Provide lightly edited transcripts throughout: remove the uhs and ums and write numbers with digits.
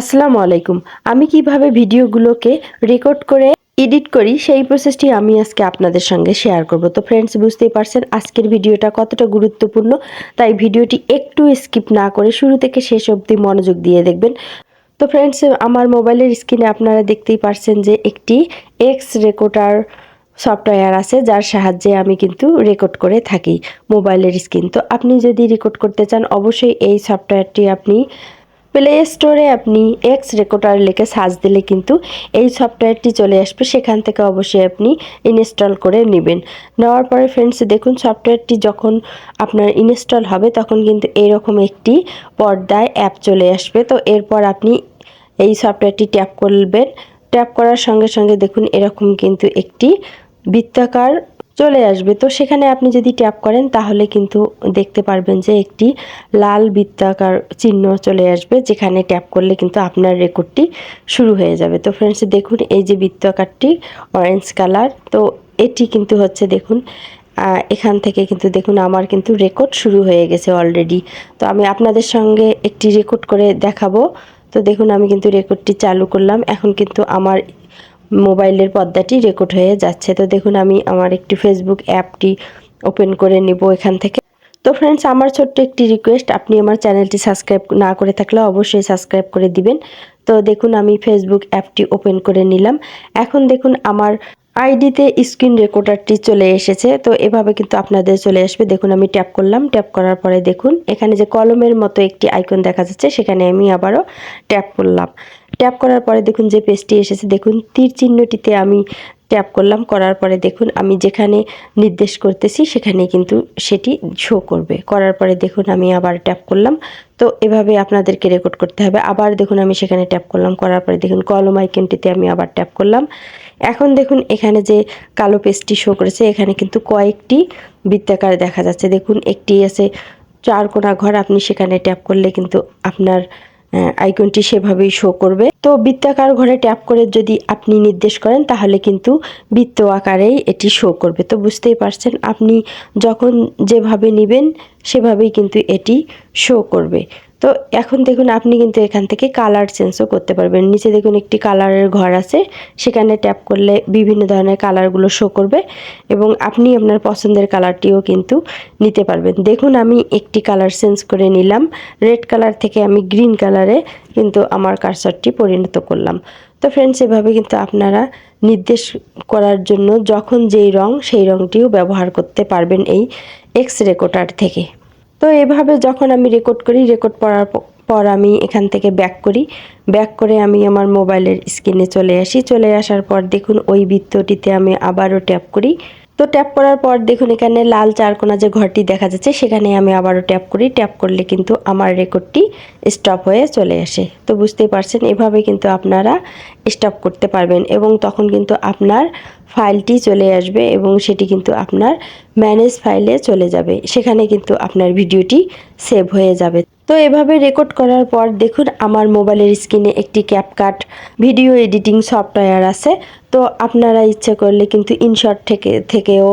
আসসালামু আলাইকুম। আমি কিভাবে ভিডিওগুলোকে রেকর্ড করে এডিট করি সেই প্রসেসটি আমি আজকে আপনাদের সঙ্গে শেয়ার করব। তো ফ্রেন্ডস, বুঝতেই পারছেন আজকের ভিডিওটা কতটা গুরুত্বপূর্ণ, তাই ভিডিওটি একটু স্কিপ না করে শুরু থেকে শেষ অবধি মনোযোগ দিয়ে দেখবেন। তো ফ্রেন্ডস, আমার মোবাইলের স্ক্রিনে আপনারা দেখতেই পারছেন যে একটি এক্স রেকর্ডার সফটওয়্যার আছে, যার সাহায্যে আমি কিন্তু রেকর্ড করে থাকি মোবাইলের স্ক্রিন। তো আপনি যদি রেকর্ড করতে চান অবশ্যই এই সফটওয়্যারটি আপনি প্লে স্টোরে আপনি এক্স রেকর্ডার লিখে সার্চ দিলে কিন্তু এই সফটওয়্যারটি চলে আসবে। সেখান থেকে অবশ্যই আপনি ইনস্টল করে নেবেন। নেওয়ার পরে ফ্রেন্ডস দেখুন, সফটওয়্যারটি যখন আপনার ইনস্টল হবে তখন কিন্তু এরকম একটি পর্দায় অ্যাপ চলে আসবে। তো এরপর আপনি এই সফটওয়্যারটি ট্যাপ করবেন। ট্যাপ করার সঙ্গে সঙ্গে দেখুন এরকম কিন্তু একটি বৃত্তাকার চলে আসবে। তো সেখানে আপনি যদি ট্যাপ করেন তাহলে কিন্তু দেখতে পারবেন যে একটি লাল বৃত্তাকার চিহ্ন চলে আসবে, যেখানে ট্যাপ করলে কিন্তু আপনার রেকর্ডটি শুরু হয়ে যাবে। তো ফ্রেন্ডস দেখুন, এই যে বৃত্তাকারটি অরেঞ্জ কালার, তো এটি কিন্তু হচ্ছে দেখুন এখান থেকে কিন্তু দেখুন আমার কিন্তু রেকর্ড শুরু হয়ে গেছে অলরেডি। তো আমি আপনাদের সঙ্গে একটি রেকর্ড করে দেখাবো। তো দেখুন আমি কিন্তু রেকর্ডটি চালু করলাম, এখন কিন্তু আমার মোবাইলের পর্দাটি রেকর্ড হয়ে যাচ্ছে। তো দেখুন আমি আমার একটি ফেসবুক অ্যাপটি ওপেন করে নেব এখান থেকে। তো ফ্রেন্ডস, আমার ছোট্ট একটি রিকোয়েস্ট, আপনি আমার চ্যানেলটি সাবস্ক্রাইব না করে থাকলে অবশ্যই সাবস্ক্রাইব করে দিবেন। তো দেখুন আমি ফেসবুক অ্যাপটি ওপেন করে নিলাম। এখন দেখুন আমার আইডিতে স্ক্রিন রেকর্ডারটি চলে এসেছে। তো এভাবে কিন্তু আপনাদের চলে আসবে। দেখুন আমি ট্যাপ করলাম, ট্যাপ করার পরে দেখুন এখানে যে কলমের মতো একটি আইকন দেখা যাচ্ছে, সেখানে আমি আবারও ট্যাপ করলাম। ট্যাপ করার পরে দেখুন যে পেজটি এসেছে, দেখুন তীর চিহ্নটিতে আমি ট্যাপ করলাম। করার পরে দেখুন আমি যেখানে নির্দেশ করতেছি সেখানে কিন্তু সেটি শো করবে। করার পরে দেখুন আমি আবার ট্যাপ করলাম। তো এভাবে আপনাদেরকে রেকর্ড করতে হবে। আবার দেখুন আমি সেখানে ট্যাপ করলাম, করার পরে দেখুন কলম আইকনটিতে আমি আবার ট্যাপ করলাম। এখন দেখুন এখানে যে কালো পেজটি শো করেছে, এখানে কিন্তু কয়েকটি বৃত্তাকার দেখা যাচ্ছে। দেখুন একটি আছে চার কোণা ঘর, আপনি সেখানে ট্যাপ করলে কিন্তু আপনার আইকনটি সেভাবেই শো করবে। তো বৃত্তাকার ঘরে ট্যাপ করে যদি আপনি নির্দেশ করেন তাহলে কিন্তু বৃত্ত আকারেই এটি শো করবে। তো বুঝতেই পারছেন, আপনি যখন যেভাবে নেবেন সেভাবেই কিন্তু এটি শো করবে। তো এখন দেখুন আপনি কিন্তু এখান থেকে কালার চেঞ্জও করতে পারবেন। নিচে দেখুন একটি কালারের ঘর আছে, সেখানে ট্যাপ করলে বিভিন্ন ধরনের কালারগুলো শো করবে এবং আপনি আপনার পছন্দের কালারটিও কিন্তু নিতে পারবেন। দেখুন আমি একটি কালার চেঞ্জ করে নিলাম, রেড কালার থেকে আমি গ্রিন কালারে কিন্তু আমার কার্সরটি পরিণত করলাম। তো ফ্রেন্ডস, এভাবে কিন্তু আপনারা নির্দেশ করার জন্য যখন যেই রং সেই রংটিও ব্যবহার করতে পারবেন এই এক্স রেকর্ডার থেকে। তো এভাবে যখন আমি রেকর্ড করি, রেকর্ড করার পর আমি এখান থেকে ব্যাক করি। ব্যাক করে আমি আমার মোবাইলের স্ক্রিনে চলে আসি। চলে আসার পর দেখুন ওই বৃত্তটিতে আমি আবারও ট্যাপ করি। তো ট্যাপ করার পর দেখুন এখানে লাল চারকোনা যে ঘরটি দেখা যাচ্ছে, সেখানে আমি আবারও ট্যাপ করি। ট্যাপ করলে কিন্তু আমার রেকর্ডটি স্টপ হয়ে চলে আসে। তো বুঝতেই পারছেন এভাবে কিন্তু আপনারা স্টপ করতে পারবেন এবং তখন কিন্তু আপনার ফাইলটি চলে আসবে এবং সেটি কিন্তু আপনার ম্যানেজ ফাইলে চলে যাবে। সেখানে কিন্তু আপনার ভিডিওটি সেভ হয়ে যাবে। তো এভাবে রেকর্ড করার পর দেখুন আমার মোবাইলের স্ক্রিনে একটি ক্যাপকাট ভিডিও এডিটিং সফটওয়্যার আছে। তো আপনারা ইচ্ছে করলে কিন্তু ইনশট থেকেও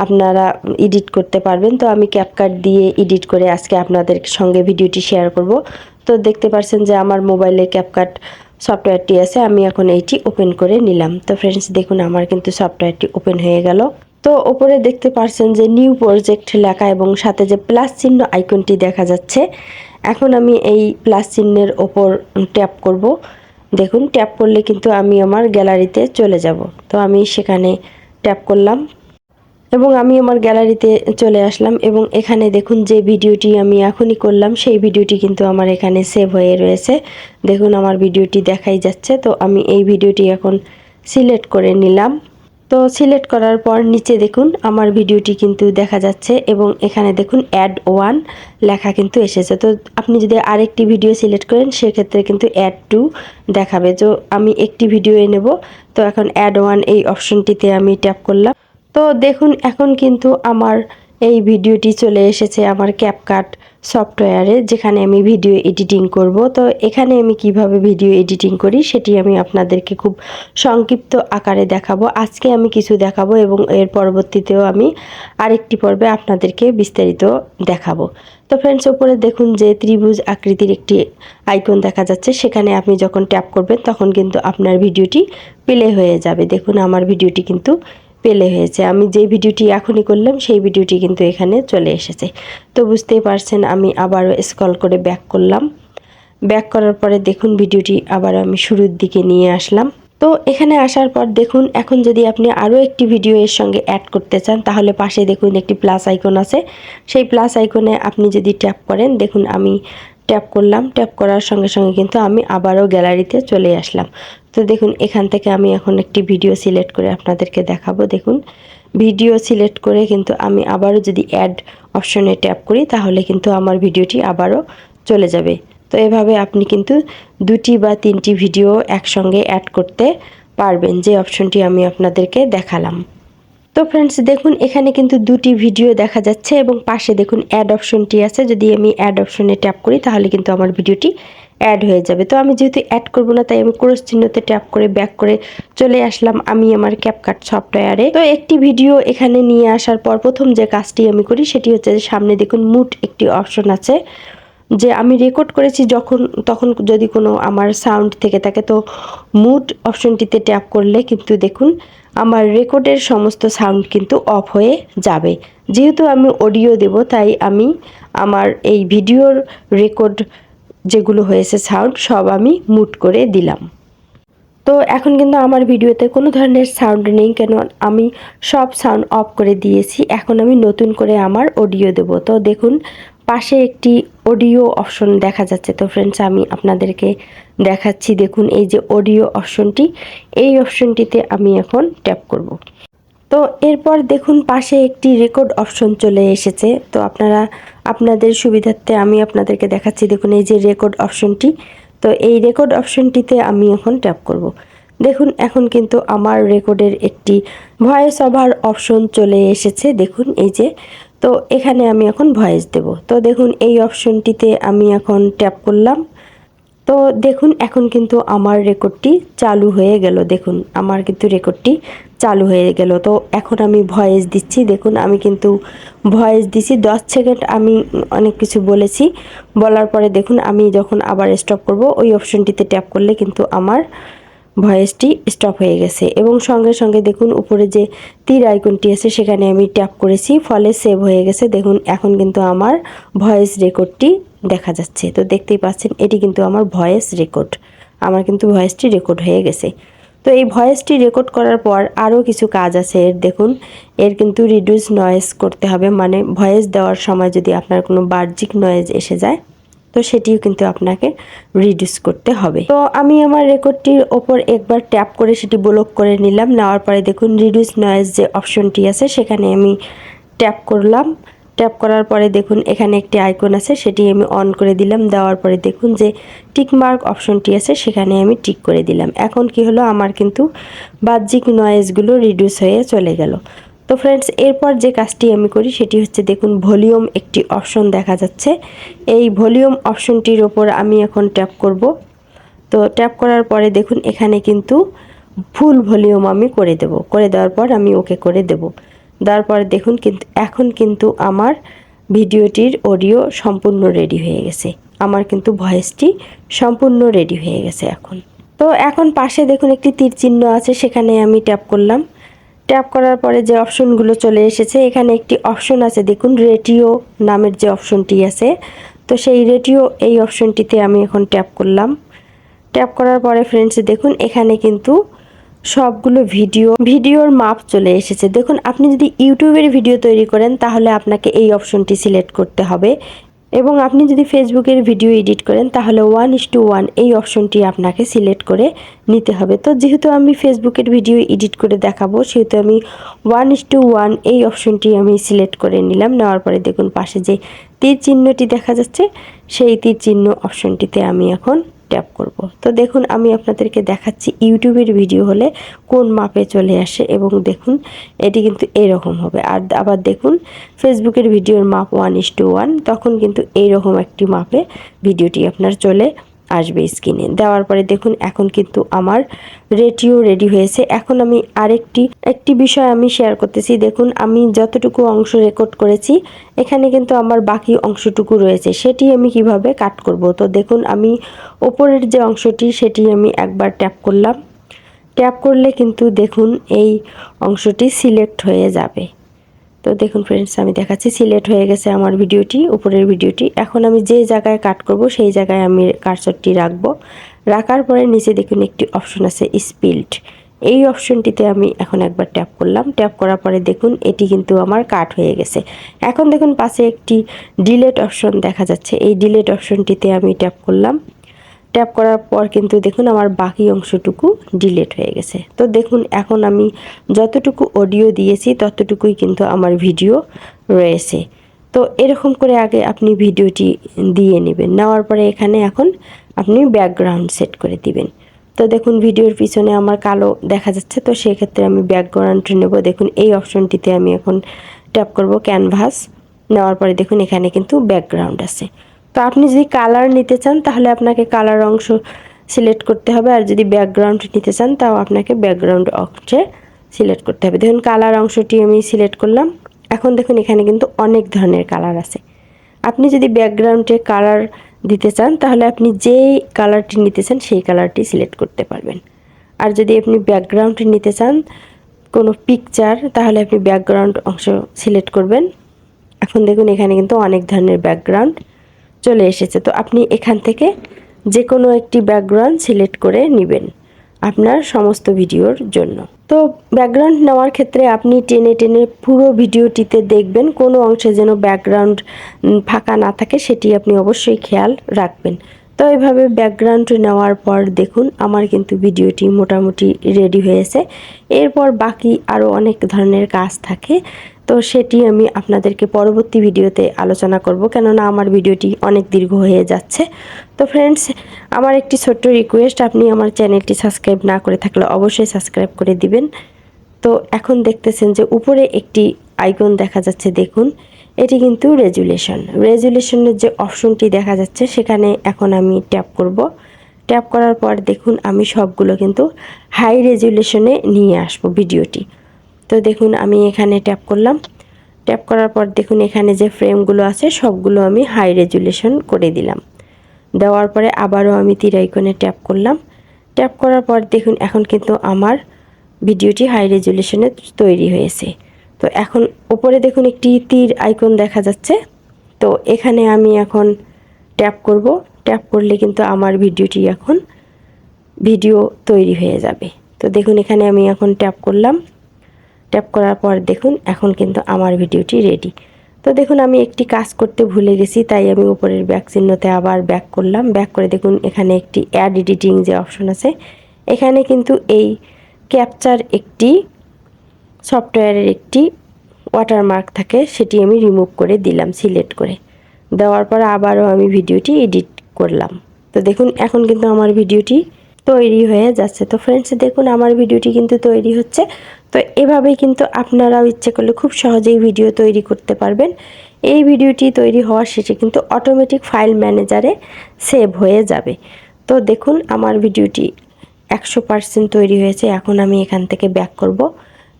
আপনারা এডিট করতে পারবেন। তো আমি ক্যাপকাট দিয়ে এডিট করে আজকে আপনাদের সঙ্গে ভিডিওটি শেয়ার করব। তো দেখতে পাচ্ছেন যে আমার মোবাইলে ক্যাপকাট সফটওয়্যারটি আছে, আমি এখন এইটি ওপেন করে নিলাম। তো ফ্রেন্ডস দেখুন আমার কিন্তু সফটওয়্যারটি ওপেন হয়ে গেল। তো ওপরে দেখতে পাচ্ছেন যে নিউ প্রজেক্ট লেখা এবং সাথে যে প্লাস চিহ্ন আইকনটি দেখা যাচ্ছে। এখন আমি এই প্লাস চিহ্নের ওপর ট্যাপ করব। দেখুন ট্যাপ করলে কিন্তু আমি আমার গ্যালারিতে চলে যাব। তো আমি সেখানে ট্যাপ করলাম এবং আমি আমার গ্যালারিতে চলে আসলাম এবং এখানে দেখুন যে ভিডিওটি আমি এখনই করলাম সেই ভিডিওটি কিন্তু আমার এখানে সেভ হয়ে রয়েছে। দেখুন আমার ভিডিওটি দেখাই যাচ্ছে। তো আমি এই ভিডিওটি এখন সিলেক্ট করে নিলাম। তো সিলেক্ট করার পর নিচে দেখুন আমার ভিডিওটি কিন্তু দেখা যাচ্ছে এবং এখানে দেখুন অ্যাড ওয়ান লেখা কিন্তু এসেছে। তো আপনি যদি আরেকটি ভিডিও সিলেক্ট করেন সেক্ষেত্রে কিন্তু অ্যাড টু দেখাবে। তো আমি একটি ভিডিও নেব, তো এখন অ্যাড ওয়ান এই অপশনটিতে আমি ট্যাপ করলাম। তো দেখুন এখন কিন্তু আমার এই ভিডিওটি চলে এসেছে আমার ক্যাপকাট সফটওয়্যারে, যেখানে আমি ভিডিও এডিটিং করব। তো এখানে আমি কিভাবে ভিডিও এডিটিং করি সেটি আমি আপনাদেরকে খুব সংক্ষিপ্ত আকারে দেখাবো। আজকে আমি কিছু দেখাবো এবং এর পরবর্তীতেও আমি আরেকটি পর্বে আপনাদেরকে বিস্তারিত দেখাবো। তো ফ্রেন্ডস, উপরে দেখুন যে ত্রিভুজ আকৃতির একটি আইকন দেখা যাচ্ছে, সেখানে আপনি যখন ট্যাপ করবেন তখন কিন্তু আপনার ভিডিওটি প্লে হয়ে যাবে। দেখুন আমার ভিডিওটি কিন্তু প্লে হয়েছে। আমি যে ভিডিওটি এখনই করলাম সেই ভিডিওটি কিন্তু এখানে চলে এসেছে। তো বুঝতেই পারছেন, আমি আবারও স্ক্রল করে ব্যাক করলাম। ব্যাক করার পরে দেখুন ভিডিওটি আবার আমি শুরুর দিকে নিয়ে আসলাম। তো এখানে আসার পর দেখুন, এখন যদি আপনি আরও একটি ভিডিও এর সঙ্গে অ্যাড করতে চান তাহলে পাশে দেখুন একটি প্লাস আইকন আছে। সেই প্লাস আইকনে আপনি যদি ট্যাপ করেন, দেখুন আমি ট্যাপ করলাম। ট্যাপ করার সঙ্গে সঙ্গে কিন্তু আমি আবারও গ্যালারিতে চলে আসলাম। তো দেখুন এখান থেকে আমি এখন একটি ভিডিও সিলেক্ট করে আপনাদেরকে দেখাবো। দেখুন ভিডিও সিলেক্ট করে কিন্তু আমি আবারও যদি অ্যাড অপশনে ট্যাপ করি তাহলে কিন্তু আমার ভিডিওটি আবারও চলে যাবে। তো এভাবে আপনি কিন্তু 2টি বা 3টি ভিডিও একসঙ্গে অ্যাড করতে পারবেন, যে অপশনটি আমি আপনাদেরকে দেখালাম। তো ফ্রেন্ডস দেখুন এখানে কিন্তু 2টি ভিডিও দেখা যাচ্ছে এবং পাশে দেখুন অ্যাড অপশনটি আছে। যদি আমি অ্যাড অপশনে ট্যাপ করি তাহলে কিন্তু আমার ভিডিওটি অ্যাড হয়ে যাবে। তো আমি যেহেতু অ্যাড করব না, তাই আমি ক্রস চিহ্নতে ট্যাপ করে ব্যাক করে চলে আসলাম আমি আমার ক্যাপকাট সফটওয়্যারে। তো একটি ভিডিও এখানে নিয়ে আসার পর প্রথম যে কাজটি আমি করি সেটি হচ্ছে যে সামনে দেখুন মুট একটি অপশন আছে, যে আমি রেকর্ড করেছি তখন যদি কোনো আমার সাউন্ড থেকে থাকে, তো মুট অপশনটিতে ট্যাপ করলে কিন্তু দেখুন আমার রেকর্ডের সমস্ত সাউন্ড কিন্তু অফ হয়ে যাবে। যেহেতু আমি অডিও দেব, তাই আমি আমার এই ভিডিওর রেকর্ড যেগুলো হয়েছে সাউন্ড সব আমি মুট করে দিলাম। তো এখন কিন্তু আমার ভিডিওতে কোনো ধরনের সাউন্ড নেই, কেন আমি সব সাউন্ড অফ করে দিয়েছি। এখন আমি নতুন করে আমার অডিও দেব। তো দেখুন পাশে একটি অডিও অপশন দেখা যাচ্ছে। তো ফ্রেন্ডস আমি আপনাদেরকে দেখাচ্ছি। দেখুন এই যে অডিও অপশনটি, এই অপশনটিতে আমি এখন ট্যাপ করব। তো এরপর দেখুন পাশে একটি রেকর্ড অপশন চলে এসেছে। তো আপনারা আপনাদের সুবিধার্থে আমি আপনাদেরকে দেখাচ্ছি। দেখুন এই যে রেকর্ড অপশনটি, তো এই রেকর্ড অপশনটিতে আমি এখন ট্যাপ করব। দেখুন এখন কিন্তু আমার রেকর্ডের একটি ভয়েস ওভার অপশন চলে এসেছে। দেখুন এই যে, তো এখানে আমি এখন ভয়েস দেব। তো দেখুন এই অপশনটিতে আমি এখন ট্যাপ করলাম। তো দেখুন এখন কিন্তু আমার রেকর্ডটি চালু হয়ে গেল। দেখুন আমার কিন্তু রেকর্ডটি চালু হয়ে গেল। তো এখন আমি ভয়েস দিচ্ছি। দেখুন আমি কিন্তু ভয়েস দিছি 10 সেকেন্ড আমি অনেক কিছু বলেছি। বলার পরে দেখুন আমি যখন আবার স্টপ করব ওই অপশনটিতে ট্যাপ করলে কিন্তু আমার ভয়েসটি স্টপ হয়ে গেছে এবং সঙ্গে সঙ্গে দেখুন উপরে যে তীর আইকনটি আছে সেখানে আমি ট্যাপ করেছি, ফলে সেভ হয়ে গেছে। দেখুন এখন কিন্তু আমার ভয়েস রেকর্ডটি দেখা যাচ্ছে। তো দেখতেই পাচ্ছেন এটি কিন্তু আমার ভয়েস রেকর্ড, আমার কিন্তু ভয়েসটি রেকর্ড হয়ে গেছে। তো এই ভয়েসটি রেকর্ড করার পর আরও কিছু কাজ আছে এর। দেখুন এর কিন্তু রিডিউস নয়েজ করতে হবে, মানে ভয়েস দেওয়ার সময় যদি আপনার কোনো বাহ্যিক নয়েজ এসে যায় তো সেটিও কিন্তু আপনাকে রিডিউস করতে হবে। তো আমি আমার রেকর্ডটির ওপর একবার ট্যাপ করে সেটি ব্লক করে নিলাম। নেওয়ার পরে দেখুন রিডিউস নয়েজ যে অপশনটি আছে সেখানে আমি ট্যাপ করলাম। ট্যাপ করার পরে দেখুন এখানে একটি আইকন আছে, সেটি আমি অন করে দিলাম। দেওয়ার পরে দেখুন যে টিক মার্ক অপশনটি আছে সেখানে আমি টিক করে দিলাম। এখন কি হলো, আমার কিন্তু বাহ্যিক নয়েজগুলো রিডিউস হয়ে চলে গেল। তো ফ্রেন্ডস এরপর যে কাজটি আমি করি সেটি হচ্ছে দেখুন ভলিউম একটি অপশন দেখা যাচ্ছে। এই ভলিউম অপশনটির ওপর আমি এখন ট্যাপ করব। তো ট্যাপ করার পরে দেখুন এখানে কিন্তু ফুল ভলিউম আমি করে দেব। করে দেওয়ার পর আমি ওকে করে দেব। দেওয়ার পরে দেখুন কিন্তু এখন কিন্তু আমার ভিডিওটির অডিও সম্পূর্ণ রেডি হয়ে গেছে। আমার কিন্তু ভয়েসটি সম্পূর্ণ রেডি হয়ে গেছে এখন। তো এখন পাশে দেখুন একটি তীর চিহ্ন আছে, সেখানে আমি ট্যাপ করলাম। ট্যাপ করার পরে যে অপশনগুলো চলে এসেছে, এখানে একটি অপশন আছে দেখুন রেডিও নামের যে অপশনটি আছে। তো সেই রেডিও এই অপশনটিতে আমি এখন ট্যাপ করলাম। ট্যাপ করার পরে ফ্রেন্ডস দেখুন এখানে কিন্তু সবগুলো ভিডিওর মাপ চলে এসেছে। দেখুন আপনি যদি ইউটিউবের ভিডিও তৈরি করেন তাহলে আপনাকে এই অপশনটি সিলেক্ট করতে হবে, এবং আপনি যদি ফেসবুকের ভিডিও এডিট করেন তাহলে 1:1 এই অপশনটি আপনাকে সিলেক্ট করে নিতে হবে। তো যেহেতু আমি ফেসবুকের ভিডিও এডিট করে দেখাবো সেহেতু আমি 1:1 এই অপশনটি আমি সিলেক্ট করে নিলাম। নেওয়ার পরে দেখুন পাশে যে তীর চিহ্নটি দেখা যাচ্ছে সেই তীর চিহ্ন অপশনটিতে আমি এখন ট্যাপ করব। তো দেখুন আমি আপনাদেরকে দেখাচ্ছি ইউটিউবের ভিডিও হলে কোন মাপে চলে আসে, এবং দেখুন এটি কিন্তু এরকম হবে। আর আবার দেখুন ফেসবুকের ভিডিওর মাপ 1:1, তখন কিন্তু এইরকম একটি মাপে ভিডিওটি আপনার চলে আসবে স্ক্রিনে। দেওয়ার পরে দেখুন এখন কিন্তু আমার রেডিও রেডি হয়েছে। এখন আমি একটি বিষয় আমি শেয়ার করতেছি। দেখুন আমি যতটুকু অংশ রেকর্ড করেছি এখানে কিন্তু আমার বাকি অংশটুকু রয়েছে, সেটি আমি কিভাবে কাট করব। তো দেখুন আমি ওপরের যে অংশটি সেটি আমি একবার ট্যাপ করলাম। ট্যাপ করলে কিন্তু দেখুন এই অংশটি সিলেক্ট হয়ে যাবে। তো দেখুন ফ্রেন্ডস আমি দেখাচ্ছি সিলেক্ট হয়ে গেছে আমার ভিডিওটি, উপরের ভিডিওটি। এখন আমি যে জায়গায় কাট করব সেই জায়গায় আমি কার্সরটি রাখবো। রাখার পরে নিচে দেখুন একটি অপশন আছে স্পিল্ড, এই অপশনটিতে আমি এখন একবার ট্যাপ করলাম। ট্যাপ করার পরে দেখুন এটি কিন্তু আমার কাট হয়ে গেছে। এখন দেখুন পাশে একটি ডিলেট অপশন দেখা যাচ্ছে, এই ডিলেট অপশনটিতে আমি ট্যাপ করলাম। ট্যাপ করার পর কিন্তু দেখুন আমার বাকি অংশটুকু ডিলিট হয়ে গেছে। তো দেখুন এখন আমি যতটুকু অডিও দিয়েছি ততটুকুই কিন্তু আমার ভিডিও রয়েছে। তো এরকম করে আগে আপনি ভিডিওটি দিয়ে নেবেন। নেওয়ার পরে এখানে এখন আপনি ব্যাকগ্রাউন্ড সেট করে দিবেন। তো দেখুন ভিডিওর পিছনে আমার কালো দেখা যাচ্ছে, তো সেক্ষেত্রে আমি ব্যাকগ্রাউন্ড নেব। দেখুন এই অপশনটিতে আমি এখন ট্যাপ করব ক্যানভাস। নেওয়ার পরে দেখুন এখানে কিন্তু ব্যাকগ্রাউন্ড আছে। তো আপনি যদি কালার নিতে চান তাহলে আপনাকে কালার অংশ সিলেক্ট করতে হবে, আর যদি ব্যাকগ্রাউন্ড নিতে চান তাও আপনাকে ব্যাকগ্রাউন্ড অংশে সিলেক্ট করতে হবে। দেখুন কালার অংশটি আমি সিলেক্ট করলাম। এখন দেখুন এখানে কিন্তু অনেক ধরনের কালার আছে। আপনি যদি ব্যাকগ্রাউন্ডে কালার দিতে চান তাহলে আপনি যেই কালারটি নিতে চান সেই কালারটি সিলেক্ট করতে পারবেন। আর যদি আপনি ব্যাকগ্রাউন্ড নিতে চান কোনো পিকচার, তাহলে আপনি ব্যাকগ্রাউন্ড অংশ সিলেক্ট করবেন। এখন দেখুন এখানে কিন্তু অনেক ধরনের ব্যাকগ্রাউন্ড চলে এসেছে। তো আপনি এখান থেকে যে কোনো একটি ব্যাকগ্রাউন্ড সিলেক্ট করে নেবেন আপনার সমস্ত ভিডিওর জন্য। তো ব্যাকগ্রাউন্ড নেওয়ার ক্ষেত্রে আপনি টেনে টেনে পুরো ভিডিওটিতে দেখবেন কোনো অংশে যেন ব্যাকগ্রাউন্ড ফাঁকা না থাকে, সেটি আপনি অবশ্যই খেয়াল রাখবেন। তো এইভাবে ব্যাকগ্রাউন্ড নেওয়ার পর দেখুন আমার কিন্তু ভিডিওটি মোটামুটি রেডি হয়েছে। এরপর বাকি আরও অনেক ধরনের কাজ থাকে, তো সেটি আমি আপনাদেরকে পরবর্তী ভিডিওতে আলোচনা করব, কেননা আমার ভিডিওটি অনেক দীর্ঘ হয়ে যাচ্ছে। তো ফ্রেন্ডস আমার একটি ছোট্ট রিকোয়েস্ট, আপনি আমার চ্যানেলটি সাবস্ক্রাইব না করে থাকলে অবশ্যই সাবস্ক্রাইব করে দিবেন। তো এখন দেখতেছেন যে উপরে একটি আইকন দেখা যাচ্ছে, দেখুন এটি কিন্তু রেজুলেশনের যে অপশনটি দেখা যাচ্ছে সেখানে এখন আমি ট্যাপ করব। ট্যাপ করার পর দেখুন আমি সবগুলো কিন্তু হাই রেজুলেশনে নিয়ে আসবো ভিডিওটি। তো দেখুন আমি এখানে ট্যাপ করলাম। ট্যাপ করার পর দেখুন এখানে যে ফ্রেমগুলো আছে সবগুলো আমি হাই রেজুলেশন করে দিলাম। দেওয়ার পরে আবারও আমি তীর আইকনে ট্যাপ করলাম। ট্যাপ করার পর দেখুন এখন কিন্তু আমার ভিডিওটি হাই রেজুলেশনে তৈরি হয়েছে। তো এখন উপরে দেখুন একটি তীর আইকন দেখা যাচ্ছে, তো এখানে আমি এখন ট্যাপ করব। ট্যাপ করলে কিন্তু আমার ভিডিওটি এখন ভিডিও তৈরি হয়ে যাবে। তো দেখুন এখানে আমি এখন ট্যাপ করলাম। ট্যাপ করার পর দেখুন এখন কিন্তু আমার ভিডিওটি রেডি। তো দেখুন আমি একটি কাজ করতে ভুলে গেছি, তাই আমি উপরের ব্যাক চিহ্নতে আবার ব্যাক করলাম। ব্যাক করে দেখুন এখানে একটি অ্যাড এডিটিং যে অপশন আছে, এখানে কিন্তু এই ক্যাপচার একটি সফটওয়্যারের একটি ওয়াটারমার্ক থাকে, সেটি আমি রিমুভ করে দিলাম সিলেক্ট করে। দেওয়ার পর আবারও আমি ভিডিওটি এডিট করলাম। তো দেখুন এখন কিন্তু আমার ভিডিওটি তৈরি হয়ে যাচ্ছে। তো ফ্রেন্ডস দেখুন আমার ভিডিওটি কিন্তু তৈরি হচ্ছে। তো এভাবেই কিন্তু আপনারাও ইচ্ছে করলে খুব সহজেই ভিডিও তৈরি করতে পারবেন। এই ভিডিওটি তৈরি হওয়ার শেষে কিন্তু অটোমেটিক ফাইল ম্যানেজারে সেভ হয়ে যাবে। তো দেখুন আমার ভিডিওটি 100% তৈরি হয়েছে। এখন আমি এখান থেকে ব্যাক করব।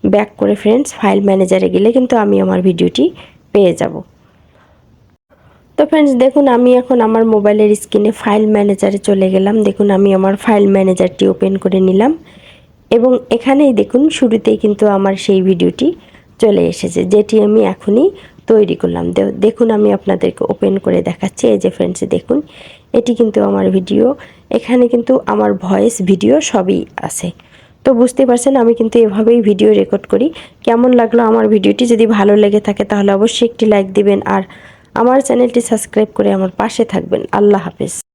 ব্যাক করে ফ্রেন্ডস ফাইল ম্যানেজারে গেলে কিন্তু আমি আমার ভিডিওটি পেয়ে যাব। তো ফ্রেন্ডস দেখুন আমি এখন আমার মোবাইলের স্ক্রিনে ফাইল ম্যানেজারে চলে গেলাম। দেখুন আমি আমার ফাইল ম্যানেজারটি ওপেন করে নিলাম, এবং এখানেই দেখুন শুরুতেই কিন্তু আমার সেই ভিডিওটি চলে এসেছে যেটি আমি এখনই তৈরি করলাম। দেখুন আমি আপনাদেরকে ওপেন করে দেখাচ্ছি। এই যে ফ্রেন্ডস দেখুন এটি কিন্তু আমার ভিডিও, এখানে কিন্তু আমার ভয়েস ভিডিও সবই আছে। তো বুঝতে পারছেন আমি কিন্তু এভাবেই ভিডিও রেকর্ড করি। কেমন লাগলো আমার ভিডিওটি? যদি ভালো লেগে থাকে তাহলে অবশ্যই একটি লাইক দিবেন, আর আমার চ্যানেলটি সাবস্ক্রাইব করে আমার পাশে থাকবেন। আল্লাহ হাফেজ।